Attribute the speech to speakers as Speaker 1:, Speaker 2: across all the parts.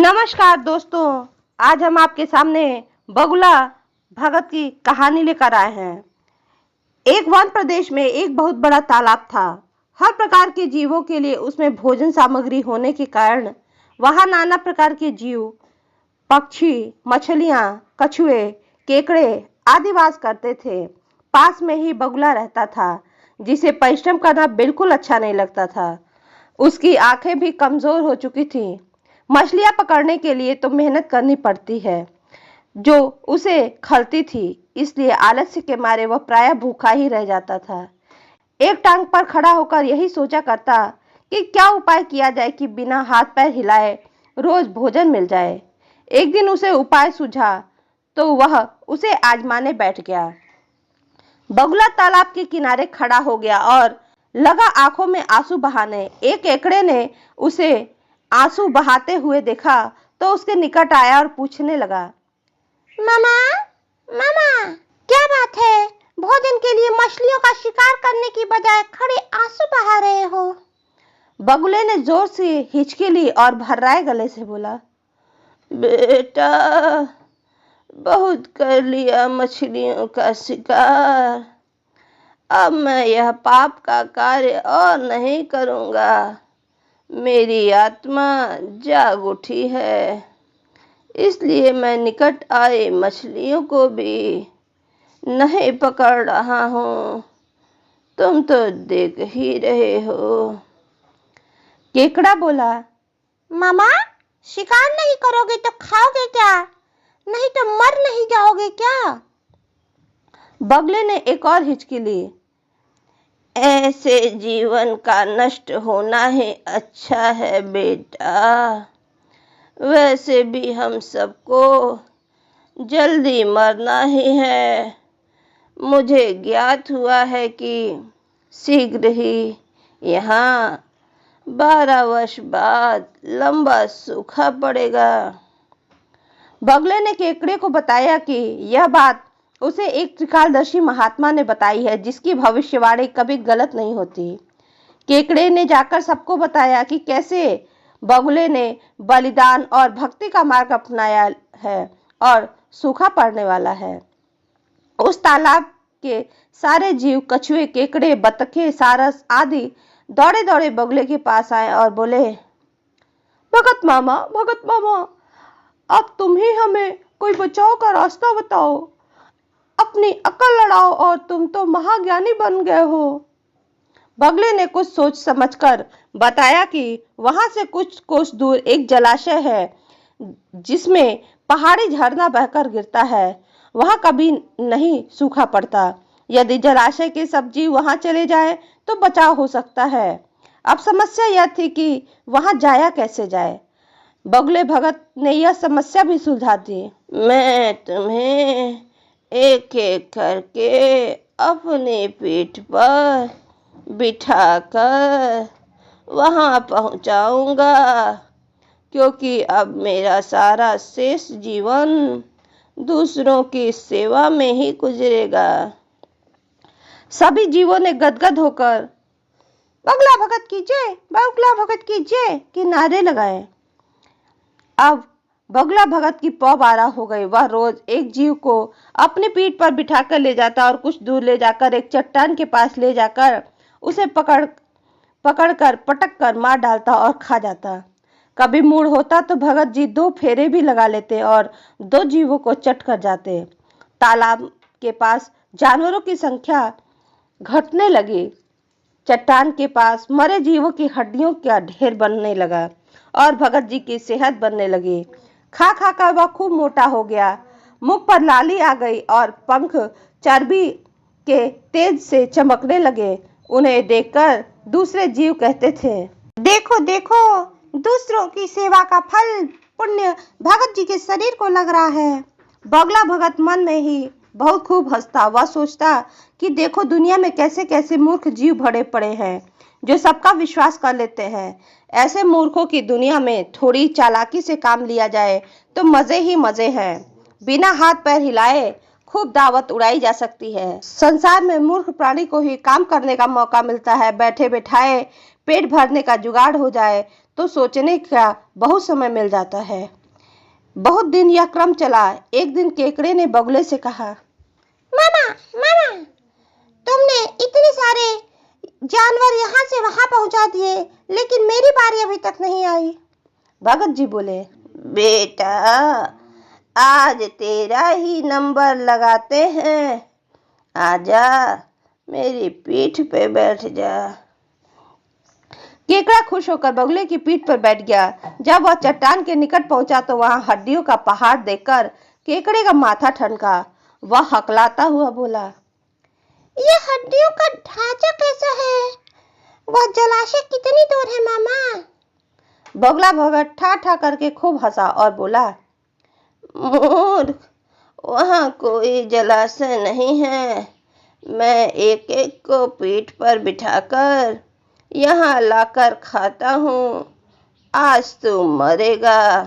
Speaker 1: नमस्कार दोस्तों, आज हम आपके सामने बगुला भगत की कहानी लेकर आए हैं। एक वन प्रदेश में एक बहुत बड़ा तालाब था। हर प्रकार के जीवों के लिए उसमें भोजन सामग्री होने के कारण वहां नाना प्रकार के जीव, पक्षी, मछलियां, कछुए, केकड़े आदि वास करते थे। पास में ही बगुला रहता था, जिसे परिश्रम करना बिल्कुल अच्छा नहीं लगता था। उसकी आंखें भी कमजोर हो चुकी थी। मछलियां पकड़ने के लिए तो मेहनत करनी पड़ती है, जो उसे खलती थी, इसलिए आलस्य के मारे वह प्रायः भूखा ही रह जाता था। एक टांग पर खड़ा होकर यही सोचा करता कि क्या उपाय किया जाए कि बिना हाथ पैर हिलाए रोज भोजन मिल जाए। एक दिन उसे उपाय सूझा तो वह उसे आजमाने बैठ गया। बगुला तालाब के किनारे खड़ा हो गया और लगा आंखों में आंसू बहाने। एक केकड़े ने उसे आंसू बहाते हुए देखा तो उसके निकट आया और पूछने लगा,
Speaker 2: मामा, मामा, क्या बात है? भोजन के लिए मछलियों का शिकार करने की बजाय खड़े आंसू बहा रहे हो।
Speaker 1: बगुले ने जोर से हिचकी ली और भर्राए गले से बोला, बेटा, बहुत कर लिया मछलियों का शिकार। अब मैं यह पाप का कार्य और नहीं करूंगा। मेरी आत्मा जाग उठी है, इसलिए मैं निकट आए मछलियों को भी नहीं पकड़ रहा हूँ। तुम तो देख ही रहे हो। केकड़ा बोला,
Speaker 2: मामा, शिकार नहीं करोगे तो खाओगे क्या? नहीं तो मर नहीं जाओगे क्या?
Speaker 1: बगले ने एक और हिचकी ली। ऐसे जीवन का नष्ट होना ही अच्छा है बेटा। वैसे भी हम सबको जल्दी मरना ही है। मुझे ज्ञात हुआ है कि शीघ्र ही यहाँ 12 वर्ष बाद लंबा सूखा पड़ेगा। बगले ने केकड़े को बताया कि यह बात उसे एक त्रिकालदर्शी महात्मा ने बताई है, जिसकी भविष्यवाणी कभी गलत नहीं होती। केकड़े ने जाकर सबको बताया कि कैसे बगुले ने बलिदान और भक्ति का मार्ग अपनाया है और सूखा पड़ने वाला है। उस तालाब के सारे जीव, कछुए, केकड़े, बतखे, सारस आदि दौड़े दौड़े बगुले के पास आए और बोले, भगत मामा, भगत मामा, अब तुम ही हमें कोई बचाव का रास्ता बताओ। अपनी अकल लड़ाओ और तुम तो महाज्ञानी बन गए हो। बगले ने कुछ सोच समझकर बताया कि वहां से कुछ कोस दूर एक जलाशय है, जिसमें पहाड़ी झरना बहकर गिरता है। वहां कभी नहीं सूखा पड़ता। यदि जलाशय के सब जीव वहां चले जाएं तो बचाव हो सकता है। अब समस्या यह थी कि वहां जाया कैसे जाए। बगले भगत ने यह समस्या भी सुलझा दी। मैं तुम्हें एक एक करके अपनी पीठ पर बिठाकर वहां पहुंचाऊंगा, क्योंकि अब मेरा सारा शेष जीवन दूसरों की सेवा में ही गुजरेगा। सभी जीवों ने गदगद होकर बगला भगत की जय, बगला भगत की जय के नारे लगाए। अब बगला भगत की पौ बारह हो गई। वह रोज एक जीव को अपनी पीठ पर बिठाकर ले जाता और कुछ दूर ले जाकर एक चट्टान के पास ले जाकर उसे पकड़कर पटक कर मार डालता और खा जाता। कभी मूड होता तो भगत जी 2 फेरे भी लगा लेते और 2 जीवों को चट कर जाते। तालाब के पास जानवरों की संख्या घटने लगी। चट्टान के पास मरे जीवों की हड्डियों का ढेर बनने लगा और भगत जी की सेहत बनने लगी। खा खा कर वह खूब मोटा हो गया। मुख पर लाली आ गई और पंख चर्बी के तेज से चमकने लगे। उन्हें देखकर दूसरे जीव कहते थे,
Speaker 2: देखो देखो, दूसरों की सेवा का फल पुण्य भगत जी के शरीर को लग रहा है।
Speaker 1: बगला भगत मन में ही बहुत खूब हंसता। वह सोचता कि देखो दुनिया में कैसे कैसे मूर्ख जीव भरे पड़े हैं, जो सबका विश्वास कर लेते हैं। ऐसे मूर्खों की दुनिया में थोड़ी चालाकी से काम लिया जाए तो मजे ही मजे हैं। बिना हाथ पैर हिलाए खूब दावत उड़ाई जा सकती है। संसार में मूर्ख प्राणी को ही काम करने का मौका मिलता है। बैठे बैठाए पेट भरने का जुगाड़ हो जाए तो सोचने का बहुत समय मिल जाता है। बहुत दिन यह क्रम चला। एक दिन केकड़े ने बगुले से कहा,
Speaker 2: मामा मामा, तुमने इतने सारे जानवर यहाँ से वहां पहुंचा दिए, लेकिन मेरी बारी अभी तक नहीं आई।
Speaker 1: भगत जी बोले, बेटा आज तेरा ही नंबर लगाते हैं, आजा मेरी पीठ पे बैठ जा। केकड़ा खुश होकर बगुले की पीठ पर बैठ गया। जब वह चट्टान के निकट पहुंचा तो वहां हड्डियों का पहाड़ देखकर केकड़े का माथा ठनका। वह हकलाता हुआ बोला,
Speaker 2: ये हड्डियों का ढांचा कैसा है? वह जलाशय कितनी दूर है मामा?
Speaker 1: बगुला भगत ठा ठा करके खूब हंसा और बोला, मूर्ख, वहां कोई जलाशय नहीं है। मैं एक एक को पीठ पर बिठाकर यहाँ लाकर खाता हूँ। आज तू मरेगा।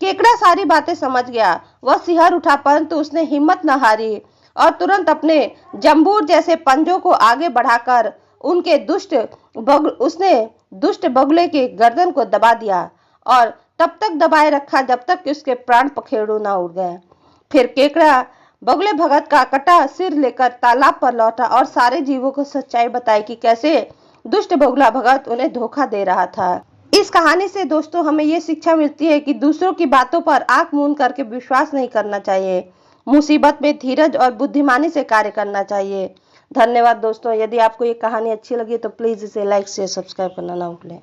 Speaker 1: केकड़ा सारी बातें समझ गया। वह सिहर उठा, परंतु उसने हिम्मत न हारी और तुरंत अपने जंबूर जैसे पंजों को आगे बढ़ाकर उसने दुष्ट बगुले के गर्दन को दबा दिया और तब तक दबाए रखा जब तक कि उसके प्राण पखेरु न उड़ गए। फिर केकड़ा बगुले भगत का कटा सिर लेकर तालाब पर लौटा और सारे जीवों को सच्चाई बताई कि कैसे दुष्ट बगुला भगत उन्हें धोखा दे रहा था। इस कहानी से दोस्तों हमें ये शिक्षा मिलती है कि दूसरों की बातों पर आंख मूंद करके विश्वास नहीं करना चाहिए। मुसीबत में धीरज और बुद्धिमानी से कार्य करना चाहिए। धन्यवाद दोस्तों। यदि आपको ये कहानी अच्छी लगी तो प्लीज इसे लाइक शेयर सब्सक्राइब करना ना भूलें।